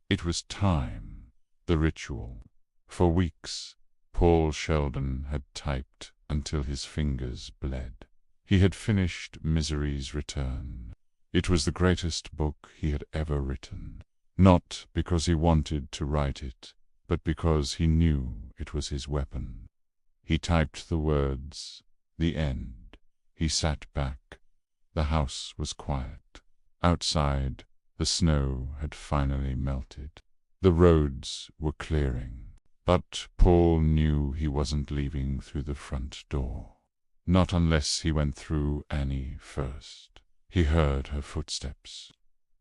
It was time. The ritual. For weeks, Paul Sheldon had typed until his fingers bled. He had finished Misery's Return. It was the greatest book he had ever written. Not because he wanted to write it, but because he knew it was his weapon. He typed the words, "The End." He sat back. The house was quiet. Outside, the snow had finally melted. The roads were clearing. But Paul knew he wasn't leaving through the front door. Not unless he went through Annie first. He heard her footsteps.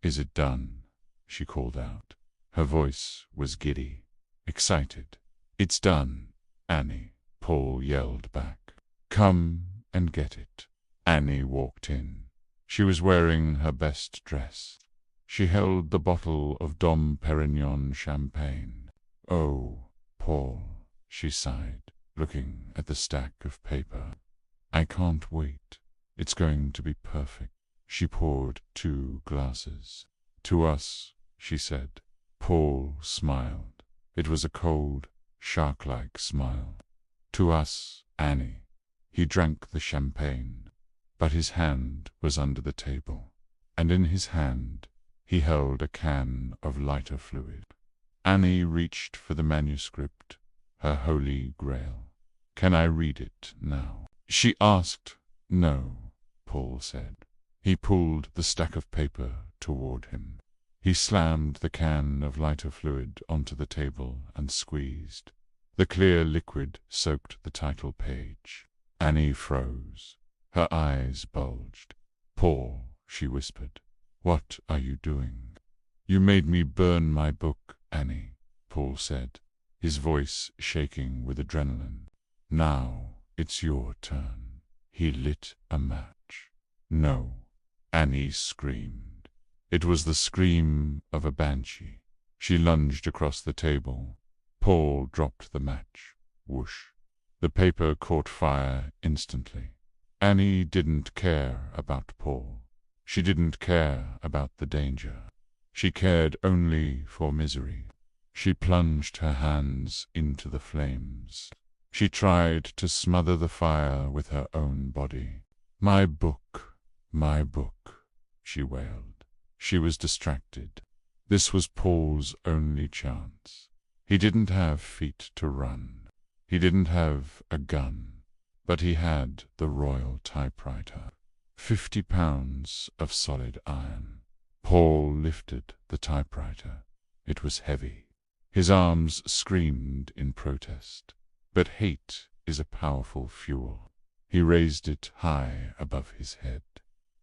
"Is it done?" she called out. Her voice was giddy, excited. "It's done, Annie," Paul yelled back. "Come and get it." Annie walked in. She was wearing her best dress. She held the bottle of Dom Perignon champagne. "Oh, Paul," she sighed, looking at the stack of paper. "I can't wait. It's going to be perfect." She poured 2 glasses. "To us," she said. Paul smiled. It was a cold, shark-like smile. "To us, Annie." He drank the champagne, but his hand was under the table, and in his hand he held a can of lighter fluid. Annie reached for the manuscript, her holy grail. "Can I read it now?" she asked. "No," Paul said. He pulled the stack of paper toward him. He slammed the can of lighter fluid onto the table and squeezed. The clear liquid soaked the title page. Annie froze. Her eyes bulged. "Paul," she whispered, "what are you doing?" "You made me burn my book, Annie," Paul said, his voice shaking with adrenaline. "Now it's your turn." He lit a match. "No," Annie screamed. It was the scream of a banshee. She lunged across the table. Paul dropped the match. Whoosh. The paper caught fire instantly. Annie didn't care about Paul. She didn't care about the danger. She cared only for Misery. She plunged her hands into the flames. She tried to smother the fire with her own body. My book, she wailed. She was distracted. This was Paul's only chance. He didn't have feet to run. He didn't have a gun. But he had the Royal Typewriter. 50 pounds of solid iron. Paul lifted the typewriter. It was heavy. His arms screamed in protest. But hate is a powerful fuel. He raised it high above his head.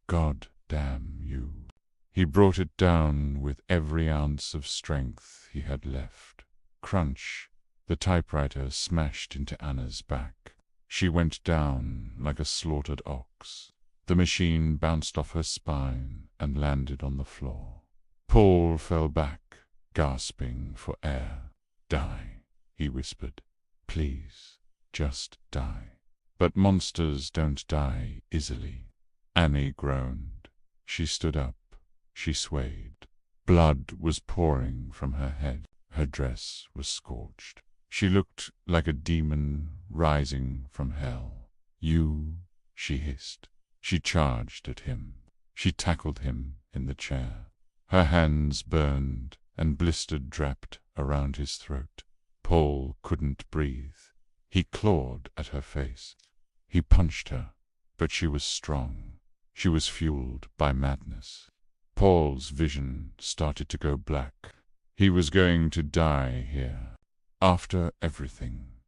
"God damn you." He brought it down with every ounce of strength he had left. Crunch. The typewriter smashed into Anna's back. She went down like a slaughtered ox. The machine bounced off her spine and landed on the floor. Paul fell back, gasping for air. "Die," he whispered. "Please, just die." But monsters don't die easily. Annie groaned. She stood up. She swayed. Blood was pouring from her head. Her dress was scorched. She looked like a demon rising from hell. "You," she hissed. She charged at him. She tackled him in the chair. Her hands burned and blistered draped around his throat. Paul couldn't breathe. He clawed at her face. He punched her, but she was strong. She was fueled by madness. Paul's vision started to go black. He was going to die here. After everything.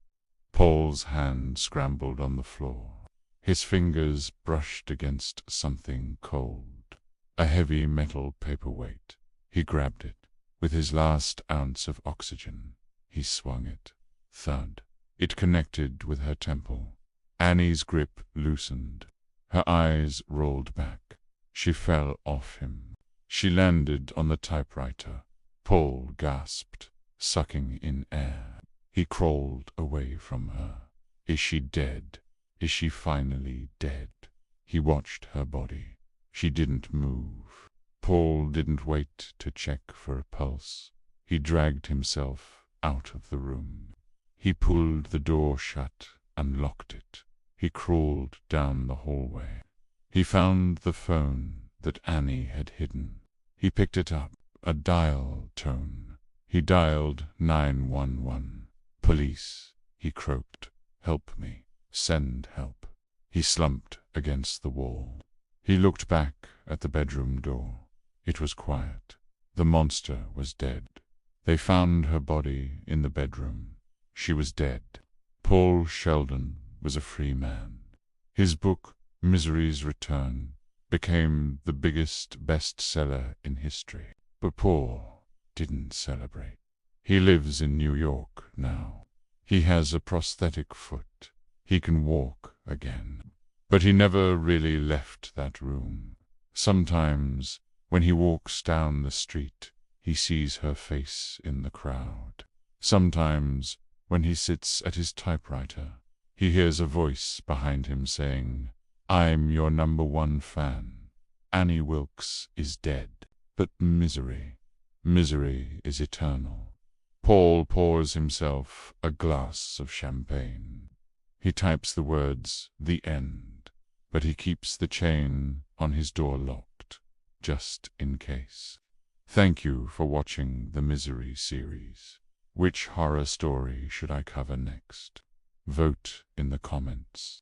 Paul's hand scrambled on the floor. His fingers brushed against something cold. A heavy metal paperweight. He grabbed it. With his last ounce of oxygen, he swung it. Thud. It connected with her temple. Annie's grip loosened. Her eyes rolled back. She fell off him. She landed on the typewriter. Paul gasped, sucking in air. He crawled away from her. Is she dead? Is she finally dead? He watched her body. She didn't move. Paul didn't wait to check for a pulse. He dragged himself out of the room. He pulled the door shut and locked it. He crawled down the hallway. He found the phone that Annie had hidden. He picked it up, a dial tone. He dialed 911. "Police," he croaked. "Help me. Send help." He slumped against the wall. He looked back at the bedroom door. It was quiet. The monster was dead. They found her body in the bedroom. She was dead. Paul Sheldon was a free man. His book, Misery's Return, became the biggest bestseller in history. But Paul didn't celebrate. He lives in New York now. He has a prosthetic foot. He can walk again. But he never really left that room. Sometimes, when he walks down the street, he sees her face in the crowd. Sometimes, when he sits at his typewriter, he hears a voice behind him saying, "I'm your #1 fan. Annie Wilkes is dead." But misery is eternal. Paul pours himself a glass of champagne. He types the words, "The End," but he keeps the chain on his door locked, just in case. Thank you for watching the Misery series. Which horror story should I cover next? Vote in the comments.